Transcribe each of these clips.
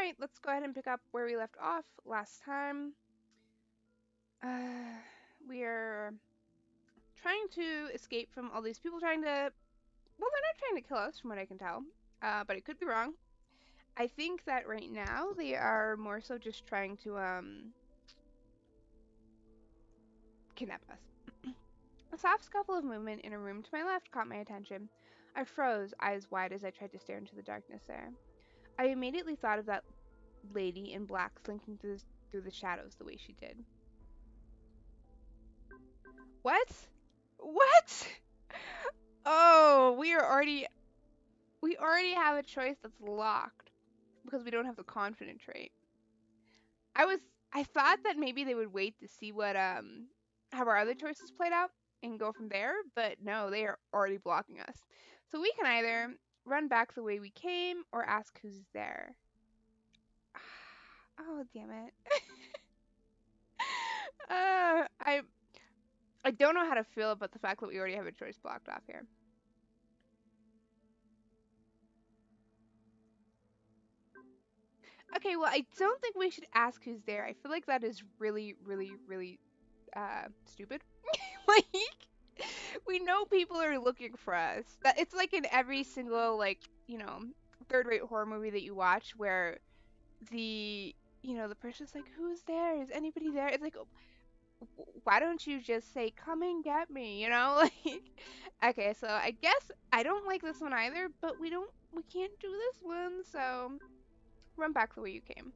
Alright, let's go ahead and pick up where we left off last time. We are trying to escape from all these people trying to... Well, they're not trying to kill us, from what I can tell. But I could be wrong. I think that right now they are more so just trying to, kidnap us. A soft scuffle of movement in a room to my left caught my attention. I froze, eyes wide, as I tried to stare into the darkness there. I immediately thought of that lady in black slinking through the shadows the way she did. What? What? Oh, we already have a choice that's locked because we don't have the confident trait. I thought that maybe they would wait to see what how our other choices played out and go from there, but no, they are already blocking us. So we can either run back the way we came or ask who's there. Oh, damn it. I don't know how to feel about the fact that we already have a choice blocked off here. Okay, well, I don't think we should ask who's there. I feel like that is really, really, really stupid. Like, we know people are looking for us. That it's like in every single like, third-rate horror movie that you watch where the the person's like, "Who's there? Is anybody there?" It's like, why don't you just say, "Come and get me," you know? Like, okay, so I guess I don't like this one either, but we can't do this one, so run back the way you came.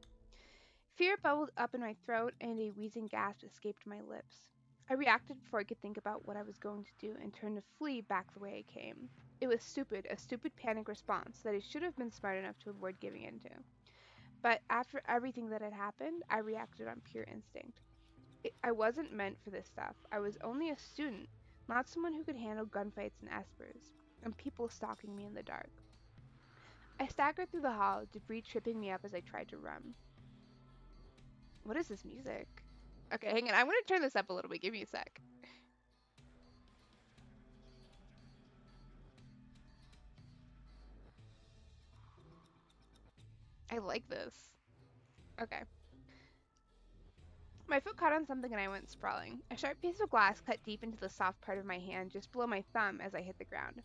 Fear bubbled up in my throat, and a wheezing gasp escaped my lips. I reacted before I could think about what I was going to do and turned to flee back the way I came. It was stupid, a stupid panic response that I should have been smart enough to avoid giving into. But after everything that had happened, I reacted on pure instinct. I wasn't meant for this stuff. I was only a student, not someone who could handle gunfights and espers, and people stalking me in the dark. I staggered through the hall, debris tripping me up as I tried to run. What is this music? Okay, hang on. I'm going to turn this up a little bit. Give me a sec. I like this. Okay. My foot caught on something and I went sprawling. A sharp piece of glass cut deep into the soft part of my hand just below my thumb as I hit the ground.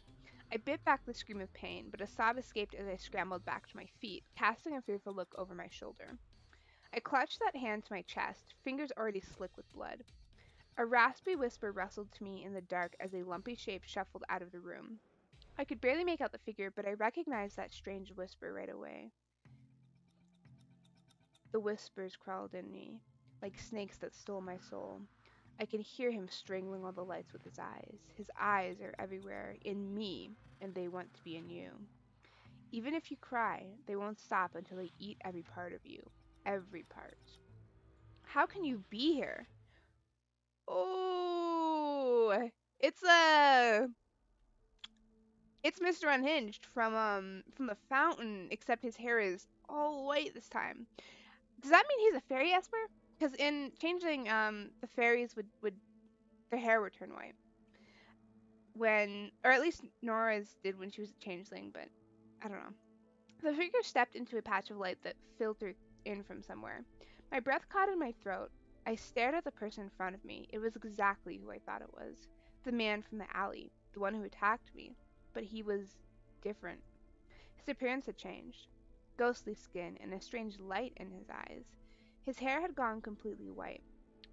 I bit back the scream of pain, but a sob escaped as I scrambled back to my feet, casting a fearful look over my shoulder. I clutched that hand to my chest, fingers already slick with blood. A raspy whisper rustled to me in the dark as a lumpy shape shuffled out of the room. I could barely make out the figure, but I recognized that strange whisper right away. The whispers crawled in me, like snakes that stole my soul. I can hear him strangling all the lights with his eyes. His eyes are everywhere, in me, and they want to be in you. Even if you cry, they won't stop until they eat every part of you. Every part. How can you be here? Oh, it's it's Mr. Unhinged from the fountain, except his hair is all white this time. Does that mean he's a fairy Esper? Because in Changeling, the fairies would their hair would turn white when, or at least Nora's did when she was a changeling, but I don't know. The figure stepped into a patch of light that filtered in from somewhere. My breath caught in my throat. I stared at the person in front of me. It was exactly who I thought it was. The man from the alley, the one who attacked me. But he was different. His appearance had changed. Ghostly skin and a strange light in his eyes. His hair had gone completely white.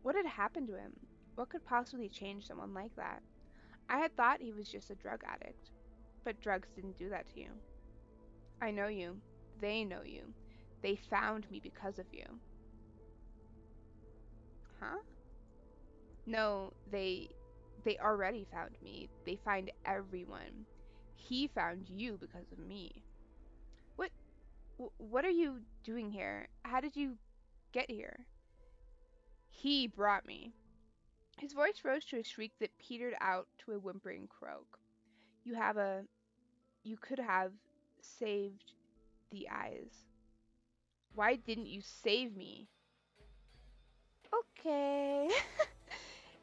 What had happened to him? What could possibly change someone like that? I had thought he was just a drug addict. But drugs didn't do that to you. I know you. They know you. They found me because of you. Huh? No, they already found me. They find everyone. He found you because of me. What what are you doing here? How did you get here? He brought me. His voice rose to a shriek that petered out to a whimpering croak. You have a you could have saved the eyes. Why didn't you save me? Okay.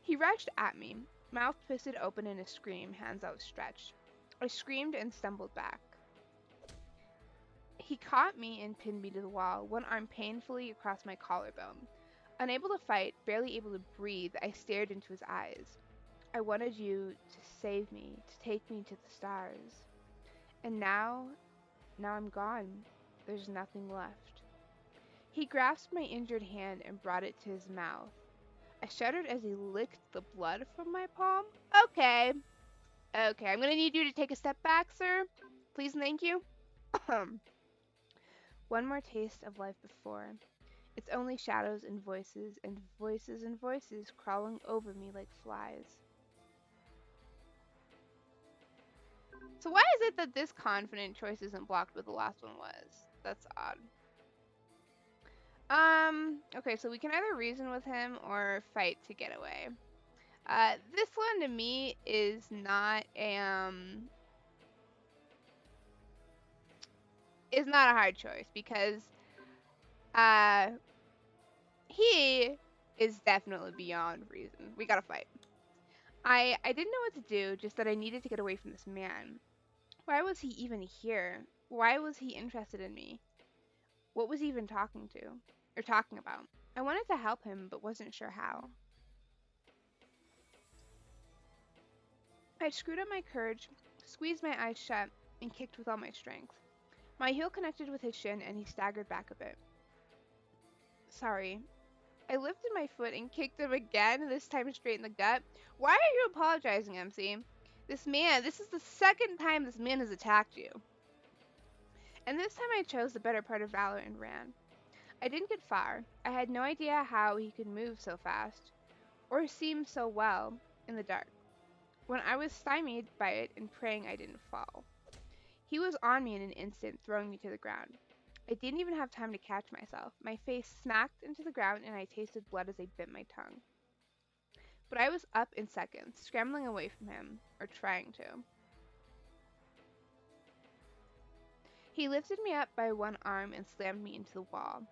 He rushed at me, mouth twisted open in a scream, hands outstretched. I screamed and stumbled back. He caught me and pinned me to the wall, one arm painfully across my collarbone. Unable to fight, barely able to breathe, I stared into his eyes. I wanted you to save me, to take me to the stars. And now I'm gone. There's nothing left. He grasped my injured hand and brought it to his mouth. I shuddered as he licked the blood from my palm. Okay, okay, I'm gonna need you to take a step back, sir. Please and thank you. One more taste of life before. It's only shadows and voices and voices and voices crawling over me like flies. So why is it that this confident choice isn't blocked but the last one was? That's odd. Okay, so we can either reason with him or fight to get away. This one to me is not a hard choice because uh he is definitely beyond reason. We gotta fight. I didn't know what to do, just that I needed to get away from this man. Why was he even here? Why was he interested in me? What was he even talking to? Or talking about? I wanted to help him, but wasn't sure how. I screwed up my courage, squeezed my eyes shut, and kicked with all my strength. My heel connected with his shin, and he staggered back a bit. Sorry. I lifted my foot and kicked him again, this time straight in the gut. Why are you apologizing, MC? This is the second time this man has attacked you. And this time I chose the better part of valor and ran. I didn't get far. I had no idea how he could move so fast, or seem so well in the dark, when I was stymied by it and praying I didn't fall. He was on me in an instant, throwing me to the ground. I didn't even have time to catch myself. My face smacked into the ground and I tasted blood as I bit my tongue. But I was up in seconds, scrambling away from him, or trying to. He lifted me up by one arm and slammed me into the wall,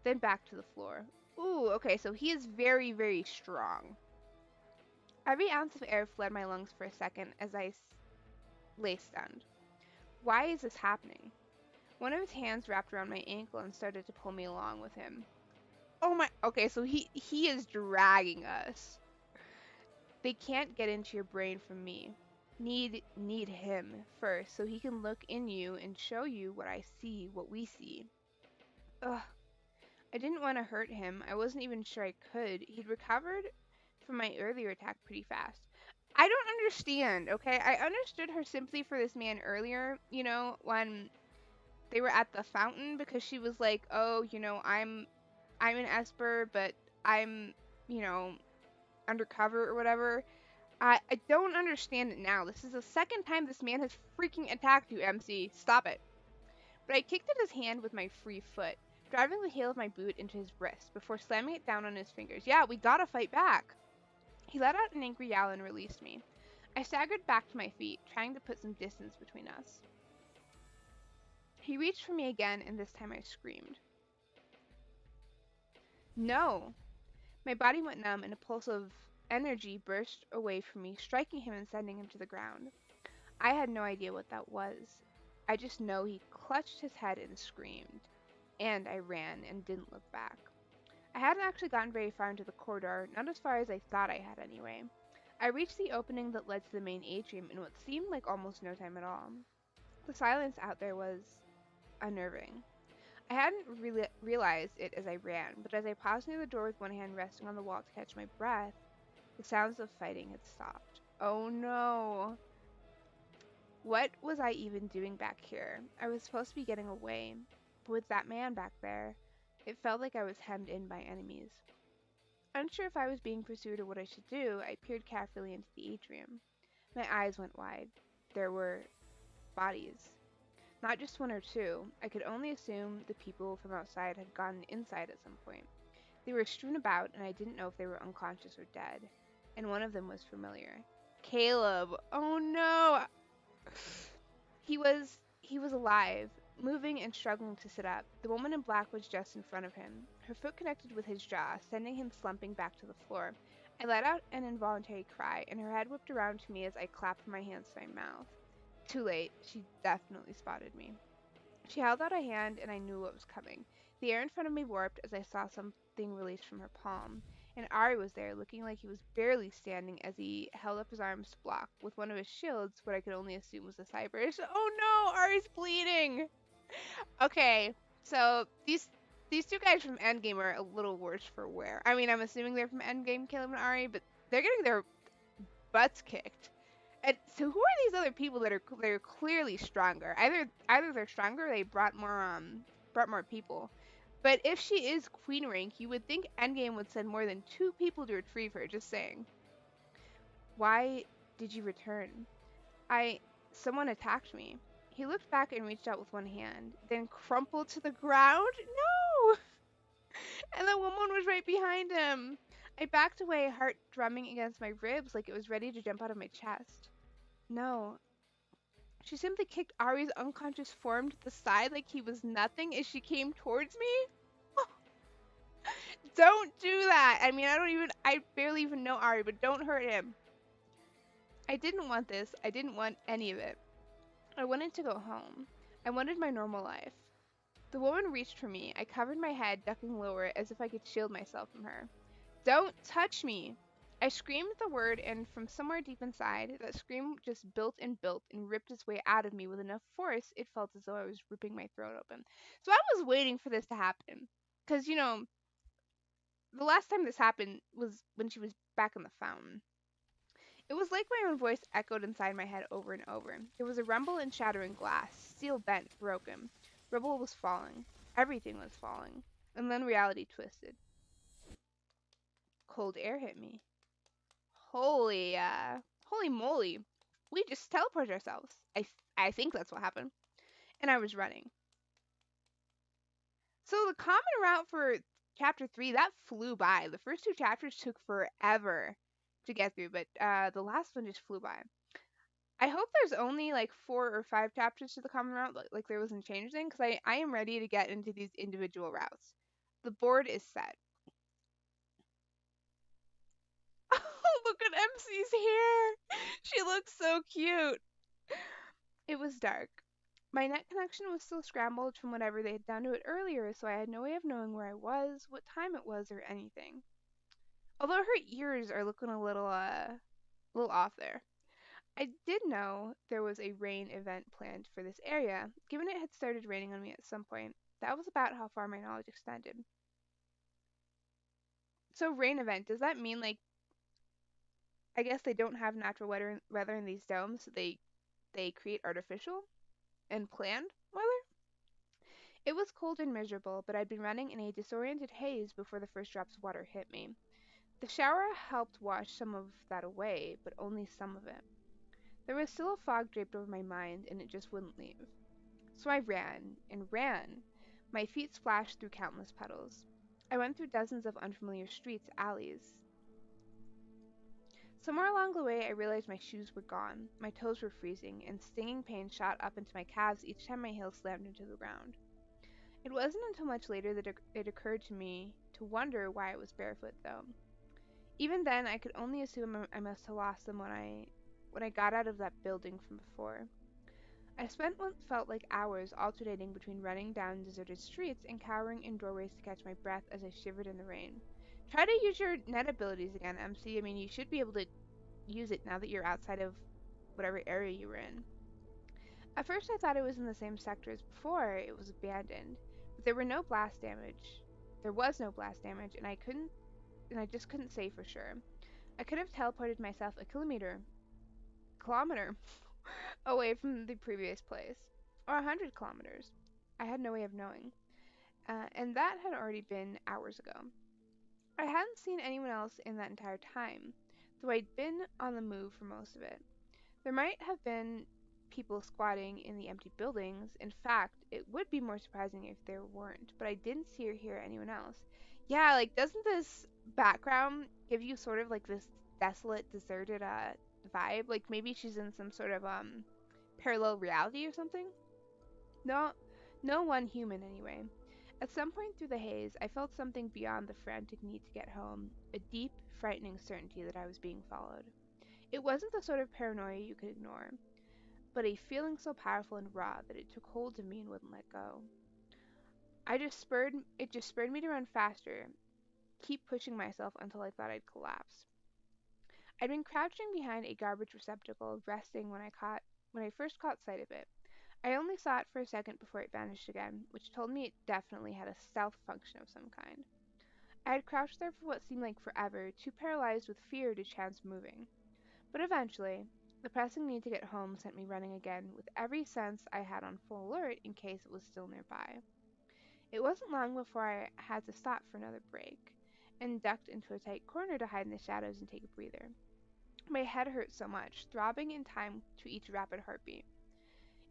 then back to the floor. Ooh, okay, so he is very, very strong. Every ounce of air fled my lungs for a second as I lay stunned. Why is this happening? One of his hands wrapped around my ankle and started to pull me along with him. Oh my, okay, so he is dragging us. They can't get into your brain from me. Need him first so he can look in you and show you what I see, what we see. Ugh. I didn't want to hurt him. I wasn't even sure I could. He'd recovered from my earlier attack pretty fast. I don't understand, okay? I understood her sympathy for this man earlier, when they were at the fountain because she was like, "Oh, I'm an Esper, but I'm, you know, undercover or whatever." I don't understand it now. This is the second time this man has freaking attacked you, MC. Stop it. But I kicked at his hand with my free foot, driving the heel of my boot into his wrist before slamming it down on his fingers. Yeah, we gotta fight back. He let out an angry yowl and released me. I staggered back to my feet, trying to put some distance between us. He reached for me again, and this time I screamed. No! My body went numb, and a pulse of energy burst away from me, striking him and sending him to the ground. I had no idea what that was. I just know he clutched his head and screamed. And I ran and didn't look back. I hadn't actually gotten very far into the corridor, not as far as I thought I had anyway. I reached the opening that led to the main atrium in what seemed like almost no time at all. The silence out there was unnerving. I hadn't really realized it as I ran, but as I paused near the door with one hand resting on the wall to catch my breath, the sounds of fighting had stopped. Oh no! What was I even doing back here? I was supposed to be getting away, but with that man back there, it felt like I was hemmed in by enemies. Unsure if I was being pursued or what I should do, I peered carefully into the atrium. My eyes went wide. There were bodies. Not just one or two. I could only assume the people from outside had gone inside at some point. They were strewn about, and I didn't know if they were unconscious or dead. And one of them was familiar. Caleb! Oh no! He was alive, moving and struggling to sit up. The woman in black was just in front of him. Her foot connected with his jaw, sending him slumping back to the floor. I let out an involuntary cry, and her head whipped around to me as I clapped my hands to my mouth. Too late. She definitely spotted me. She held out a hand, and I knew what was coming. The air in front of me warped as I saw something released from her palm. And Ari was there, looking like he was barely standing as he held up his arms to block, with one of his shields, what I could only assume was a cyber. Oh no, Ari's bleeding! Okay, so these two guys from Endgame are a little worse for wear. I mean, I'm assuming they're from Endgame, Caleb and Ari, but they're getting their butts kicked. And so who are these other people that are clearly stronger? Either they're stronger, or they brought more people. But if she is queen rank, you would think Endgame would send more than two people to retrieve her. Just saying. Why did you return? I Someone attacked me. He looked back and reached out with one hand, then crumpled to the ground. No! And the woman was right behind him. I backed away, heart drumming against my ribs like it was ready to jump out of my chest. No. She simply kicked Ari's unconscious form to the side like he was nothing as she came towards me. Don't do that. I mean, I barely even know Ari, but don't hurt him. I didn't want this. I didn't want any of it. I wanted to go home. I wanted my normal life. The woman reached for me. I covered my head, ducking lower as if I could shield myself from her. Don't touch me! I screamed the word, and from somewhere deep inside, that scream just built and ripped its way out of me with enough force it felt as though I was ripping my throat open. So I was waiting for this to happen. Because, the last time this happened was when she was back in the fountain. It was like my own voice echoed inside my head over and over. There was a rumble and shattering glass, steel bent, broken. Rubble was falling. Everything was falling. And then reality twisted. Cold air hit me. Holy moly. We just teleported ourselves. I think that's what happened. And I was running. So the common route for chapter 3, that flew by. The first two chapters took forever to get through, but the last one just flew by. I hope there's only like 4 or 5 chapters to the common route, like there wasn't changed anything, because I am ready to get into these individual routes. The board is set. Oh, look at MC's hair! She looks so cute! It was dark. My net connection was still scrambled from whatever they had done to it earlier, so I had no way of knowing where I was, what time it was, or anything. Although her ears are looking a little off there. I did know there was a rain event planned for this area, given it had started raining on me at some point. That was about how far my knowledge extended. So rain event, does that mean like I guess they don't have natural weather in these domes, so they create artificial and planned weather? It was cold and miserable, but I'd been running in a disoriented haze before the first drops of water hit me. The shower helped wash some of that away, but only some of it. There was still a fog draped over my mind, and it just wouldn't leave. So I ran and ran. My feet splashed through countless puddles. I went through dozens of unfamiliar streets, alleys. Somewhere along the way, I realized my shoes were gone. My toes were freezing, and stinging pain shot up into my calves each time my heel slammed into the ground. It wasn't until much later that it occurred to me to wonder why I was barefoot, though. Even then, I could only assume I must have lost them when I got out of that building from before. I spent what felt like hours alternating between running down deserted streets and cowering in doorways to catch my breath as I shivered in the rain. Try to use your net abilities again, MC. I mean, you should be able to use it now that you're outside of whatever area you were in. At first I thought it was in the same sector as before it was abandoned, but there was no blast damage, and I just couldn't say for sure. I could have teleported myself a kilometer away from the previous place, or 100 kilometers. I had no way of knowing, and that had already been hours ago. I hadn't seen anyone else in that entire time, though I'd been on the move for most of it. There might have been people squatting in the empty buildings. In fact, it would be more surprising if there weren't, but I didn't see or hear anyone else. Yeah, like, doesn't this background give you sort of like this desolate, deserted vibe? Like maybe she's in some sort of parallel reality or something? No, no one human anyway. At some point through the haze, I felt something beyond the frantic need to get home, a deep, frightening certainty that I was being followed. It wasn't the sort of paranoia you could ignore, but a feeling so powerful and raw that it took hold of me and wouldn't let go. It just spurred me to run faster, keep pushing myself until I thought I'd collapse. I'd been crouching behind a garbage receptacle, resting when I first caught sight of it. I only saw it for a second before it vanished again, which told me it definitely had a stealth function of some kind. I had crouched there for what seemed like forever, too paralyzed with fear to chance moving. But eventually, the pressing need to get home sent me running again, with every sense I had on full alert in case it was still nearby. It wasn't long before I had to stop for another break, and ducked into a tight corner to hide in the shadows and take a breather. My head hurt so much, throbbing in time to each rapid heartbeat.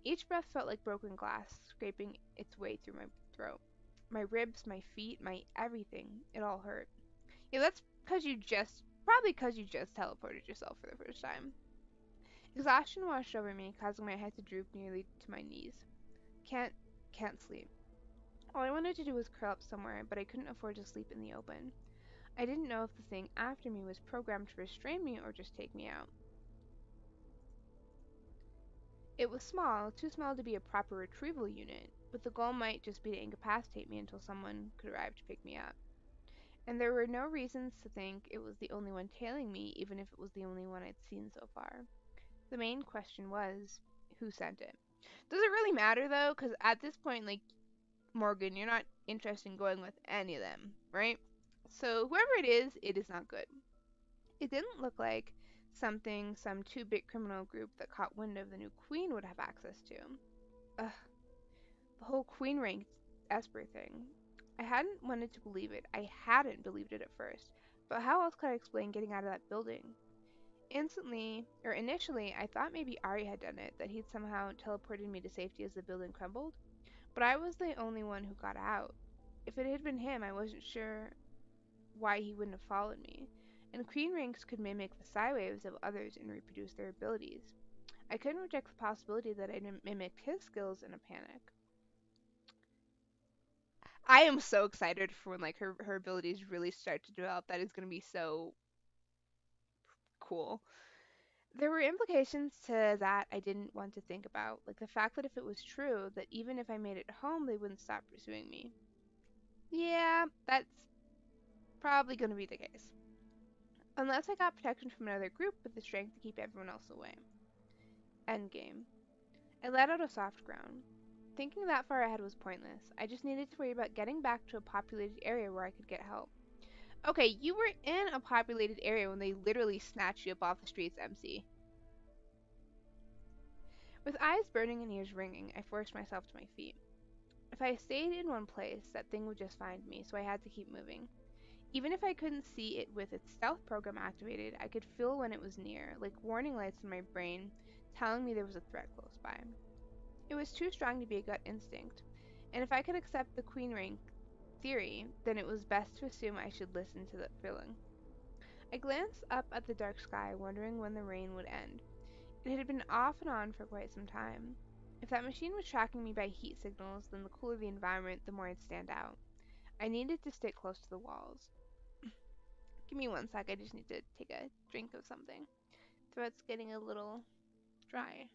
Each breath felt like broken glass scraping its way through my throat. My ribs, my feet, my everything, it all hurt. Yeah, that's probably because you just teleported yourself for the first time. Exhaustion washed over me, causing my head to droop nearly to my knees. Can't, can't sleep. All I wanted to do was curl up somewhere, but I couldn't afford to sleep in the open. I didn't know if the thing after me was programmed to restrain me or just take me out. It was small, too small to be a proper retrieval unit, but the goal might just be to incapacitate me until someone could arrive to pick me up. And there were no reasons to think it was the only one tailing me, even if it was the only one I'd seen so far. The main question was, who sent it? Does it really matter though? Because at this point, like, Morgan, you're not interested in going with any of them, right? So whoever it is not good. It didn't look like something some two-bit criminal group that caught wind of the new queen would have access to. Ugh, the whole queen rank Esper thing. I hadn't wanted to believe it. I hadn't believed it at first. But how else could I explain getting out of that building? Initially, I thought maybe Ari had done it, that he'd somehow teleported me to safety as the building crumbled. But I was the only one who got out. If it had been him, I wasn't sure why he wouldn't have followed me. And queen ranks could mimic the psi waves of others and reproduce their abilities. I couldn't reject the possibility that I'd mimicked his skills in a panic. I am so excited for when like her abilities really start to develop. That is going to be so cool. There were implications to that I didn't want to think about, like the fact that if it was true, that even if I made it home, they wouldn't stop pursuing me. Yeah, that's probably going to be the case. Unless I got protection from another group with the strength to keep everyone else away. Endgame. I let out a soft groan. Thinking that far ahead was pointless. I just needed to worry about getting back to a populated area where I could get help. Okay, you were in a populated area when they literally snatched you up off the streets, MC. With eyes burning and ears ringing, I forced myself to my feet. If I stayed in one place, that thing would just find me, so I had to keep moving. Even if I couldn't see it with its stealth program activated, I could feel when it was near, like warning lights in my brain telling me there was a threat close by. It was too strong to be a gut instinct, and if I could accept the queen rank theory, then it was best to assume I should listen to that feeling. I glanced up at the dark sky, wondering when the rain would end. It had been off and on for quite some time. If that machine was tracking me by heat signals, then the cooler the environment, the more I'd stand out. I needed to stick close to the walls. Give me one sec, I just need to take a drink of something. Throat's getting a little dry.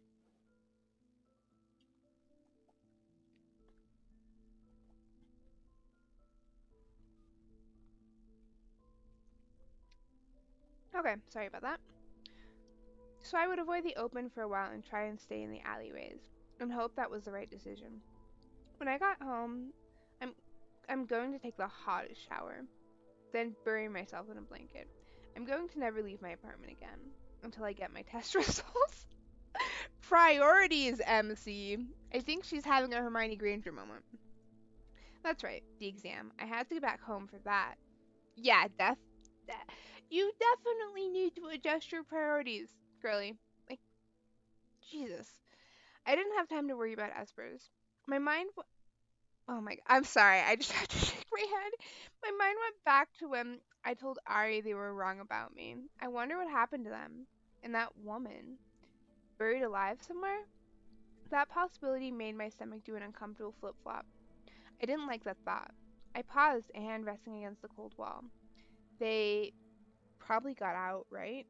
Okay, sorry about that. So I would avoid the open for a while and try and stay in the alleyways, and hope that was the right decision. When I got home, I'm I'm going to take the hottest shower, then bury myself in a blanket. I'm going to never leave my apartment again until I get my test results. Priorities, MC. I think she's having a Hermione Granger moment. That's right, the exam. I had to get back home for that. Yeah, you definitely need to adjust your priorities, girly. Like, Jesus. I didn't have time to worry about Esper's. My mind. Oh my. I'm sorry. I just had to shake my head. My mind went back to when I told Ari they were wrong about me. I wonder what happened to them. And that woman. Buried alive somewhere? That possibility made my stomach do an uncomfortable flip flop. I didn't like that thought. I paused, a hand resting against the cold wall. They probably got out, right?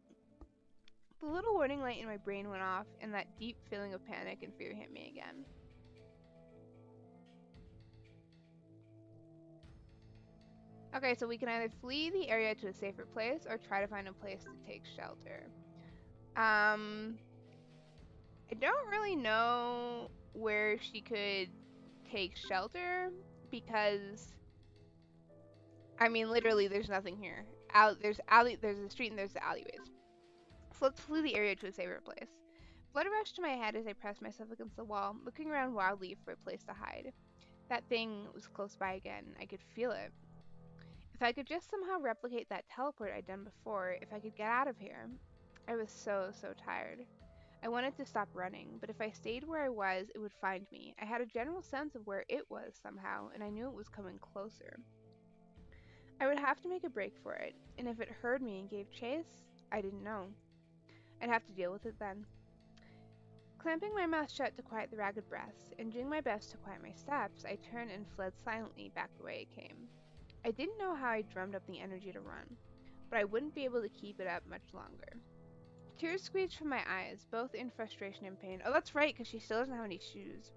The little warning light in my brain went off, and that deep feeling of panic and fear hit me again. Okay, so we can either flee the area to a safer place or try to find a place to take shelter. I don't really know where she could take shelter because I mean literally there's nothing here. There's a street and there's the alleyways. So let's flee the area to a safer place. Blood rushed to my head as I pressed myself against the wall, looking around wildly for a place to hide. That thing was close by again. I could feel it. If I could just somehow replicate that teleport I'd done before, if I could get out of here. I was so tired. I wanted to stop running, but if I stayed where I was, it would find me. I had a general sense of where it was somehow, and I knew it was coming closer. I would have to make a break for it, and if it heard me and gave chase, I didn't know. I'd have to deal with it then. Clamping my mouth shut to quiet the ragged breaths, and doing my best to quiet my steps, I turned and fled silently back the way I came. I didn't know how I drummed up the energy to run, but I wouldn't be able to keep it up much longer. Tears squeezed from my eyes, both in frustration and pain. Oh, that's right, because she still doesn't have any shoes.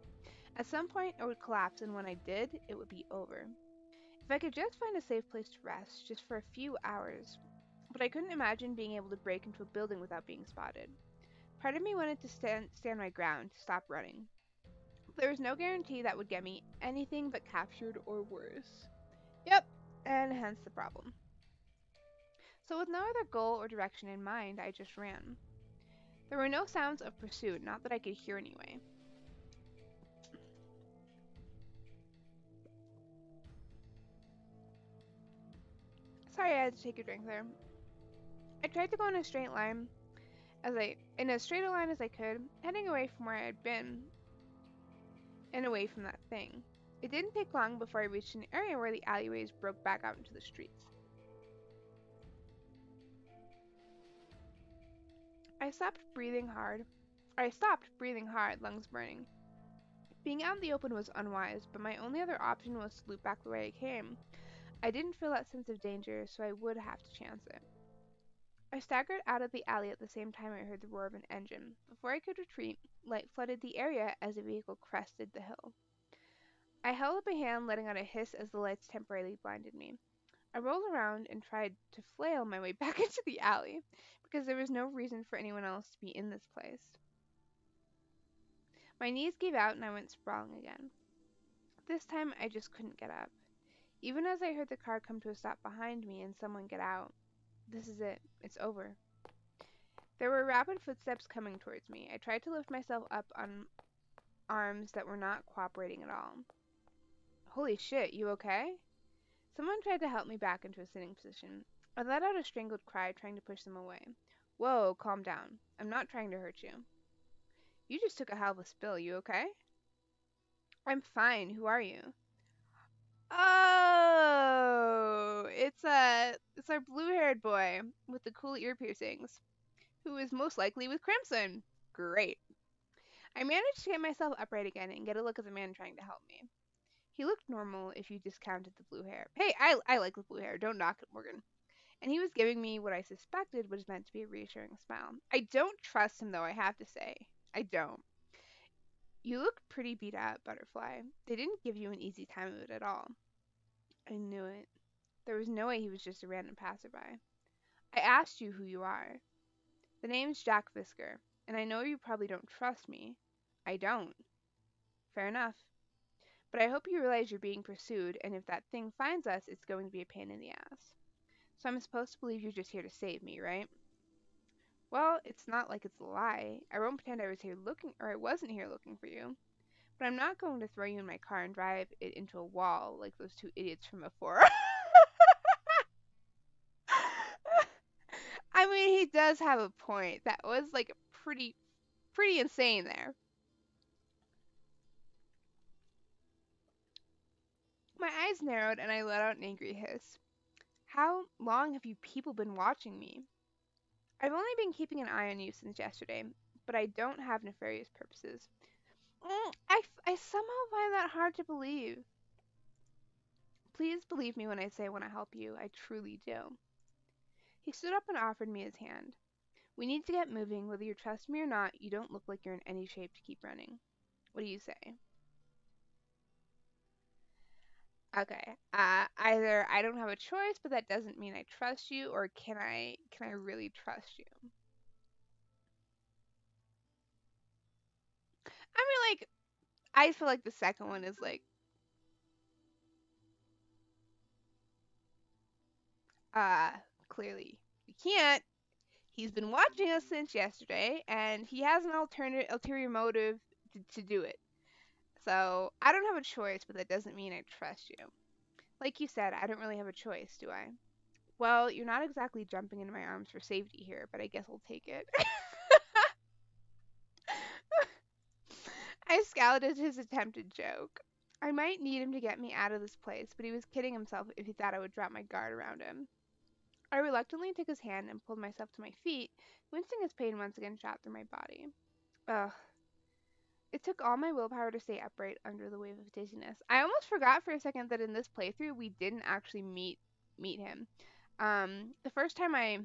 At some point, I would collapse, and when I did, it would be over. If I could just find a safe place to rest, just for a few hours. But I couldn't imagine being able to break into a building without being spotted. Part of me wanted to stand my ground, to stop running. There was no guarantee that would get me anything but captured or worse. Yep, and hence the problem. So with no other goal or direction in mind, I just ran. There were no sounds of pursuit, not that I could hear anyway. Sorry, I had to take a drink there. I tried to go in a straight line in as straight a line as I could, heading away from where I had been and away from that thing. It didn't take long before I reached an area where the alleyways broke back out into the streets. I stopped breathing hard, lungs burning. Being out in the open was unwise, but my only other option was to loop back the way I came. I didn't feel that sense of danger, so I would have to chance it. I staggered out of the alley at the same time I heard the roar of an engine. Before I could retreat, light flooded the area as a vehicle crested the hill. I held up a hand, letting out a hiss as the lights temporarily blinded me. I rolled around and tried to flail my way back into the alley, because there was no reason for anyone else to be in this place. My knees gave out and I went sprawling again. This time I just couldn't get up. Even as I heard the car come to a stop behind me and someone get out. This is it. It's over. There were rapid footsteps coming towards me. I tried to lift myself up on arms that were not cooperating at all. Holy shit, you okay? Someone tried to help me back into a sitting position. I let out a strangled cry, trying to push them away. Whoa, calm down. I'm not trying to hurt you. You just took a hell of a spill. You okay? I'm fine. Who are you? Oh, it's our blue-haired boy with the cool ear piercings, who is most likely with Crimson. Great. I managed to get myself upright again and get a look at the man trying to help me. He looked normal if you discounted the blue hair. Hey, I like the blue hair. Don't knock it, Morgan. And he was giving me what I suspected was meant to be a reassuring smile. I don't trust him, though, I have to say. I don't. You look pretty beat up, Butterfly. They didn't give you an easy time of it at all. I knew it. There was no way he was just a random passerby. I asked you who you are. The name's Jack Fisker, and I know you probably don't trust me. I don't. Fair enough. But I hope you realize you're being pursued, and if that thing finds us, it's going to be a pain in the ass. So I'm supposed to believe you're just here to save me, right? Well, it's not like it's a lie. I won't pretend I wasn't here looking for you. But I'm not going to throw you in my car and drive it into a wall like those two idiots from before. I mean, he does have a point. That was like pretty insane there. My eyes narrowed and I let out an angry hiss. How long have you people been watching me? I've only been keeping an eye on you since yesterday, but I don't have nefarious purposes. I somehow find that hard to believe. Please believe me when I say I want to help you. I truly do. He stood up and offered me his hand. We need to get moving. Whether you trust me or not, you don't look like you're in any shape to keep running. What do you say? Okay. Either I don't have a choice, but that doesn't mean I trust you, or can I really trust you? I mean, like, I feel like the second one is like, uh, clearly we can't. He's been watching us since yesterday, and he has an alternate ulterior motive to do it. So I don't have a choice, but that doesn't mean I trust you. Like you said, I don't really have a choice, do I? Well, you're not exactly jumping into my arms for safety here, but I guess I'll take it. I scowled at his attempted joke. I might need him to get me out of this place, but he was kidding himself if he thought I would drop my guard around him. I reluctantly took his hand and pulled myself to my feet, wincing as pain once again shot through my body. Ugh. It took all my willpower to stay upright under the wave of dizziness. I almost forgot for a second that in this playthrough we didn't actually meet him. The first time I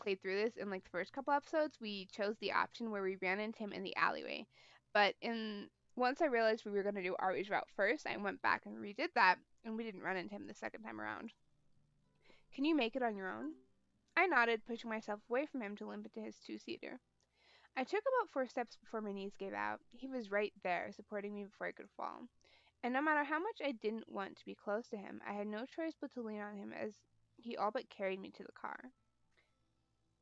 played through this in like the first couple episodes, we chose the option where we ran into him in the alleyway. But in once I realized we were going to do Ari's route first, I went back and redid that, and we didn't run into him the second time around. Can you make it on your own? I nodded, pushing myself away from him to limp into his two-seater. I took about 4 steps before my knees gave out. He was right there, supporting me before I could fall. And no matter how much I didn't want to be close to him, I had no choice but to lean on him as he all but carried me to the car.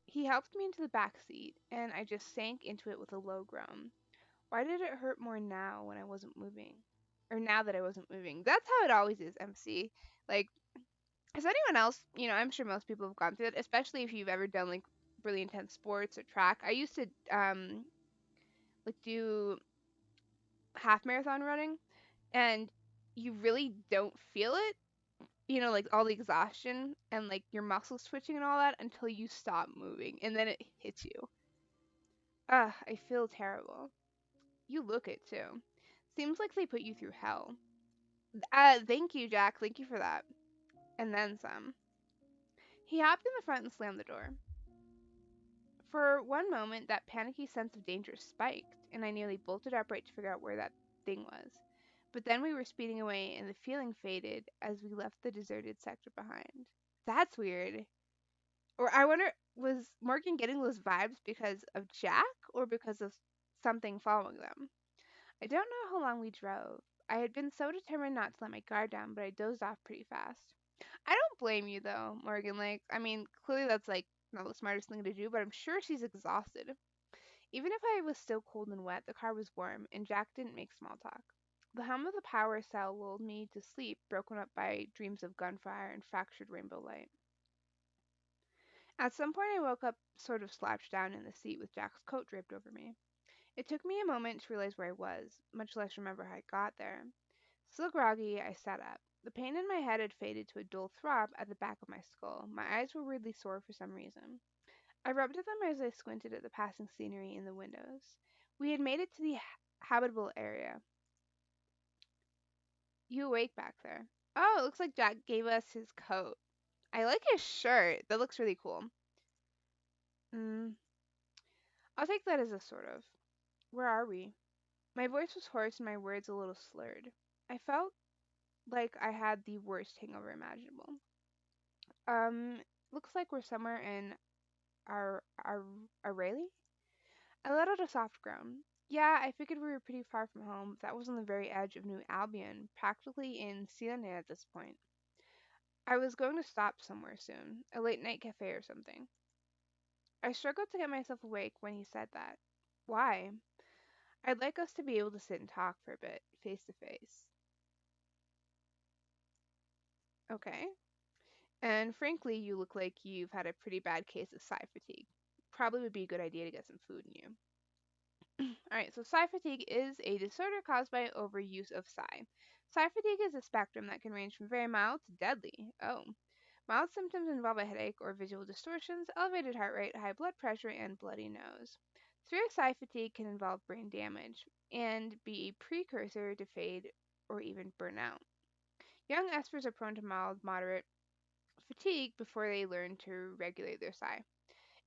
He helped me into the back seat, and I just sank into it with a low groan. Why did it hurt more now when I wasn't moving? Or now that I wasn't moving? That's how it always is, MC. Like, has anyone else, I'm sure most people have gone through it, especially if you've ever done like really intense sports or track. I used to like do half marathon running, and you really don't feel it, like all the exhaustion and like your muscles twitching and all that until you stop moving, and then it hits you. Ugh, I feel terrible. You look it too. Seems like they put you through hell. Thank you, Jack. Thank you for that. And then some. He hopped in the front and slammed the door. For one moment, that panicky sense of danger spiked, and I nearly bolted upright to figure out where that thing was. But then we were speeding away, and the feeling faded as we left the deserted sector behind. That's weird. Or I wonder, was Morgan getting those vibes because of Jack or because of something following them? I don't know how long we drove. I had been so determined not to let my guard down, but I dozed off pretty fast. I don't blame you though, Morgan. Like, I mean, clearly that's like not the smartest thing to do, but I'm sure she's exhausted. Even if I was still cold and wet, the car was warm, and Jack didn't make small talk. The hum of the power cell lulled me to sleep, broken up by dreams of gunfire and fractured rainbow light. At some point, I woke up sort of slouched down in the seat with Jack's coat draped over me. It took me a moment to realize where I was, much less remember how I got there. Still groggy, I sat up. The pain in my head had faded to a dull throb at the back of my skull. My eyes were weirdly sore for some reason. I rubbed at them as I squinted at the passing scenery in the windows. We had made it to the habitable area. You awake back there? Oh, it looks like Jack gave us his coat. I like his shirt. That looks really cool. Mm, I'll take that as a sort of. Where are we? My voice was hoarse and my words a little slurred. I felt like I had the worst hangover imaginable. Looks like we're somewhere in our Rayleigh? I let out a soft groan. Yeah, I figured we were pretty far from home. That was on the very edge of New Albion, practically in Siena at this point. I was going to stop somewhere soon, a late night cafe or something. I struggled to get myself awake when he said that. Why? I'd like us to be able to sit and talk for a bit, face to face. Okay. And frankly, you look like you've had a pretty bad case of psi fatigue. Probably would be a good idea to get some food in you. Alright, so psi fatigue is a disorder caused by overuse of psi. Psi fatigue is a spectrum that can range from very mild to deadly. Oh. Mild symptoms involve a headache or visual distortions, elevated heart rate, high blood pressure, and bloody nose. Severe psi fatigue can involve brain damage and be a precursor to fade or even burnout. Young espers are prone to mild, moderate fatigue before they learn to regulate their psi.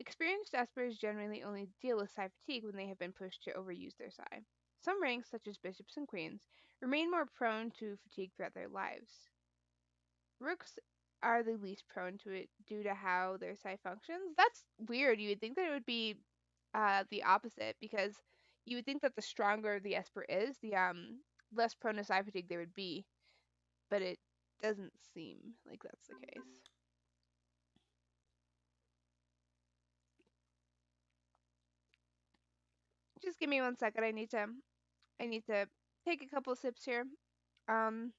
Experienced espers generally only deal with psi fatigue when they have been pushed to overuse their psi. Some ranks, such as bishops and queens, remain more prone to fatigue throughout their lives. Rooks are the least prone to it due to how their psi functions. That's weird. You would think that it would be the opposite because you would think that the stronger the esper is, the less prone to psi fatigue they would be, but it doesn't seem like that's the case. Just give me 1 second. I need to take a couple sips here. Um,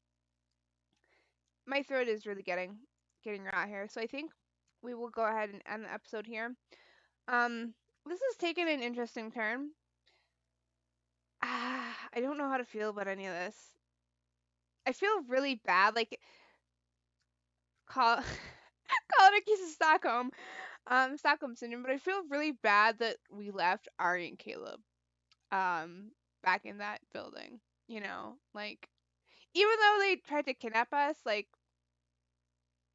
my throat is really getting raw here, so I think we will go ahead and end the episode here. This has taken an interesting turn. I don't know how to feel about any of this. I feel really bad, like call call it a case of Stockholm syndrome, but I feel really bad that we left Ari and Caleb back in that building. Like even though they tried to kidnap us, like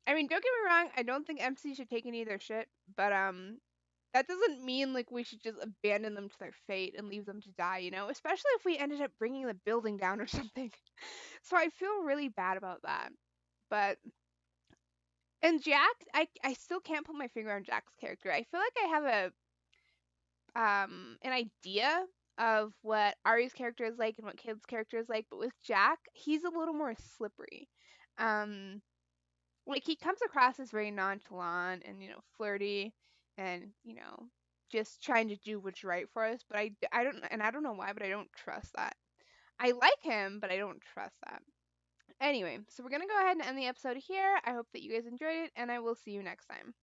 I mean, don't get me wrong, I don't think MC should take any of their shit, but that doesn't mean like we should just abandon them to their fate and leave them to die, especially if we ended up bringing the building down or something. So I feel really bad about that. But and Jack, I still can't put my finger on Jack's character. I feel like I have an idea of what Ari's character is like and what Caleb's character is like, but with Jack, he's a little more slippery. Um like he comes across as very nonchalant and flirty and just trying to do what's right for us, but I don't know why, but I don't trust that. I like him, but I don't trust that. Anyway, so we're going to go ahead and end the episode here. I hope that you guys enjoyed it, and I will see you next time.